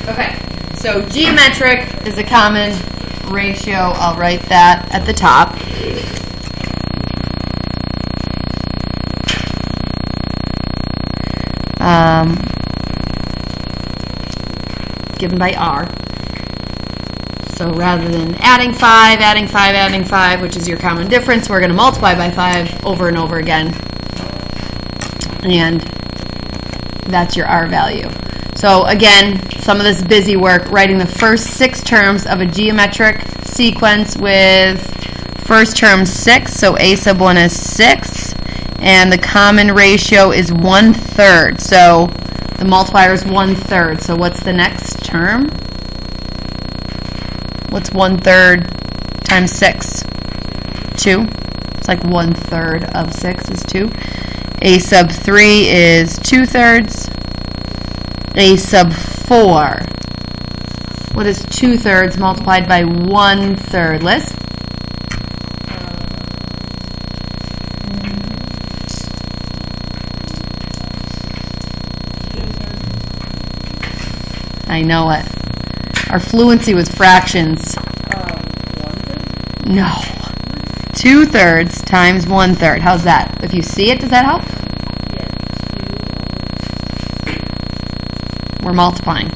Okay, so geometric is a common ratio. I'll write that at the top. Given by R. So rather than adding 5, which is your common difference, we're going to multiply by 5 over and over again. And that's your R value. So again, some of this busy work, writing the first 6 terms of a geometric sequence with first term 6, so a sub 1 is 6, and the common ratio is 1/3. So the multiplier is 1/3. So what's the next term? What's 1/3 times 6? 2. It's like 1/3 of 6 is 2. A sub 3 is 2/3. A sub 4. What is 2/3 multiplied by 1/3? Liz? I know it. Our fluency with fractions. 1/3? No. 2/3 times 1/3. How's that? If you see it, does that help? Yeah, 2. We're multiplying.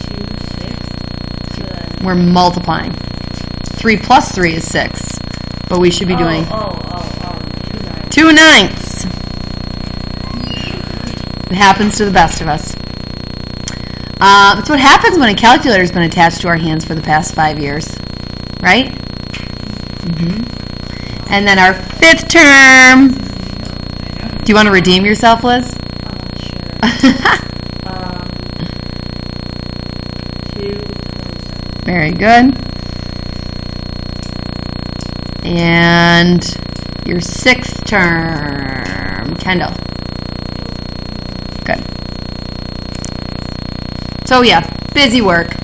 2, 6. So then. We're multiplying. 3 plus 3 is 6. But we should be doing 2 9. 2/9. It happens to the best of us. It's what happens when a calculator has been attached to our hands for the past 5 years, right? And then our 5th term. Do you want to redeem yourself, Liz? Sure. 2. Very good. And your 6th term, Kendall. Good. So yeah, busy work.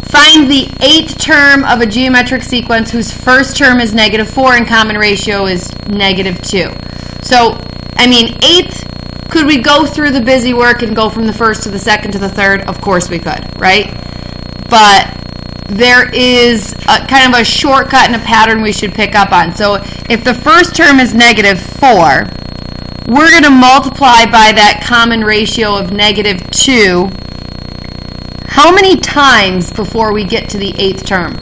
Find the 8th term of a geometric sequence whose first term is -4 and common ratio is -2. So, I mean, 8th, could we go through the busy work and go from the first to the second to the third? Of course we could, right? But there is kind of a shortcut and a pattern we should pick up on. So if the first term is -4, we're going to multiply by that common ratio of -2. How many times before we get to the 8th term?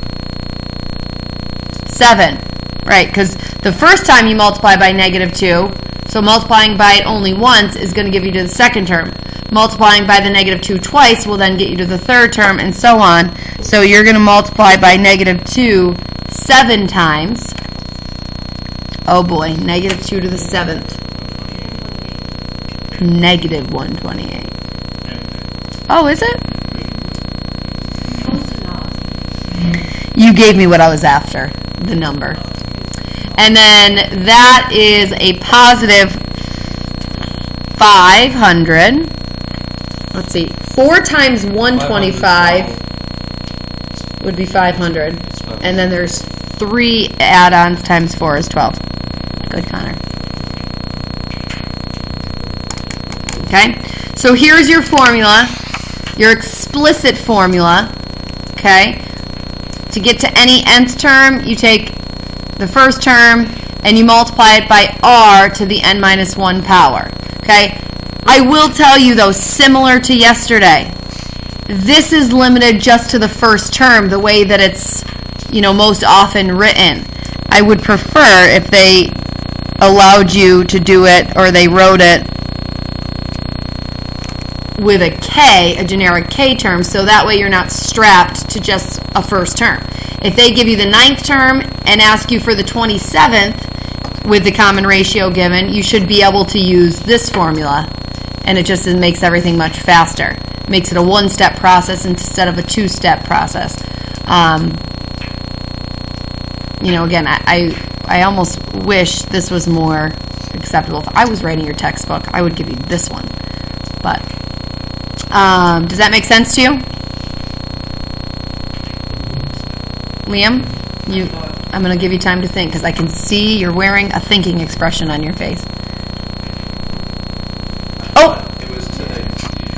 7, right? Because the first time you multiply by -2, so multiplying by it only once is going to give you to the second term. Multiplying by the -2 twice will then get you to the third term, and so on. So you're going to multiply by -2 7 times. Oh boy, -2 to the 7th. -128. Oh, is it? You gave me what I was after, the number. And then that is a positive 500. Let's see. 4 times 125 would be 500. And then there's 3 add-ons times 4 is 12. Good, Connor. Okay? So here's your formula, your explicit formula. Okay? To get to any nth term, you take the first term and you multiply it by r to the n minus 1 power. Okay? I will tell you, though, similar to yesterday, this is limited just to the first term, the way that it's, most often written. I would prefer if they allowed you to do it, or they wrote it with a K, a generic K term, so that way you're not strapped to just a first term. If they give you the 9th term and ask you for the 27th with the common ratio given, you should be able to use this formula, and it just makes everything much faster. Makes it a 1-step process instead of a 2-step process. Again, I almost wish this was more acceptable. If I was writing your textbook, I would give you this one. But does that make sense to you? Liam, I'm going to give you time to think, because I can see you're wearing a thinking expression on your face. Oh! It was today.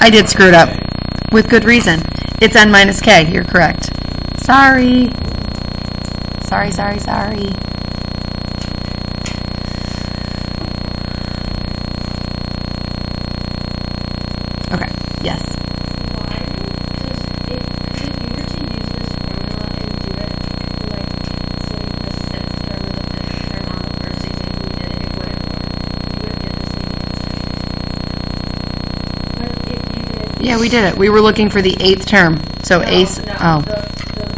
I did screw it up. With good reason. It's n minus k. You're correct. Sorry. Sorry. Okay. Yes. Why does if you were to use this formula and do it like say the sixth term or the fifth term on the first example we did it wouldn't work. You would get the same answer. But if you did Yeah, we did it. We were looking for the 8th term. So no, ace. no, Oh. the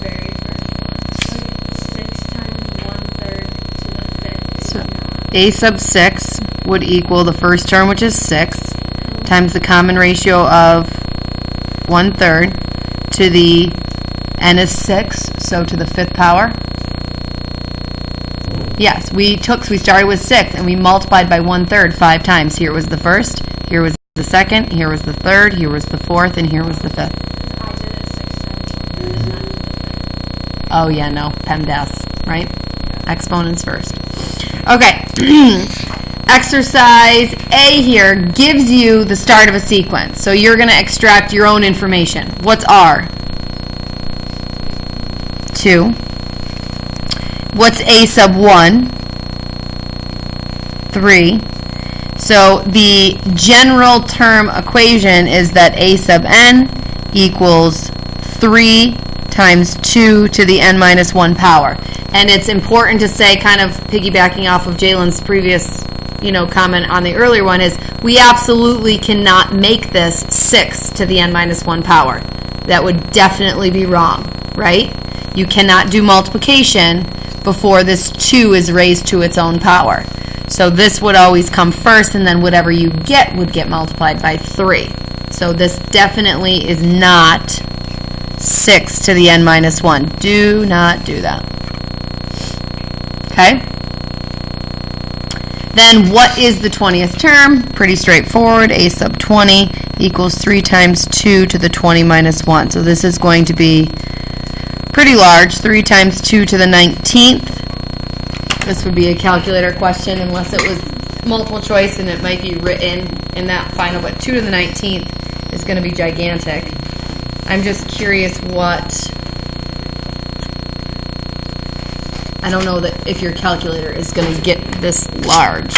very first one. Like 6 times 1/3 to the fifth is So not. a sub 6 would equal the first term, which is 6, times the common ratio of 1/3 to the n is 6, so to the 5th power. Yes, we started with 6 and we multiplied by 1/3 5 times. Here was the first, here was the second, here was the third, here was the fourth, and here was the fifth. I did it 6 times 1/3 not to the fifth. Oh yeah, no, PEMDAS, right? Exponents first. Okay. Exercise A here gives you the start of a sequence. So you're going to extract your own information. What's R? 2. What's A sub 1? 3. So the general term equation is that A sub n equals 3 times 2 to the n minus 1 power. And it's important to say, kind of piggybacking off of Jalen's previous comment on the earlier one, is we absolutely cannot make this 6 to the n minus 1 power. That would definitely be wrong, right? You cannot do multiplication before this 2 is raised to its own power. So this would always come first, and then whatever you get would get multiplied by 3. So this definitely is not 6 to the n minus 1. Do not do that. Okay? Then what is the 20th term? Pretty straightforward. A sub 20 equals 3 times 2 to the 20 minus 1. So this is going to be pretty large. 3 times 2 to the 19th. This would be a calculator question unless it was multiple choice, and it might be written in that final. But 2 to the 19th is going to be gigantic. I'm just curious what... I don't know that if your calculator is going to get this large.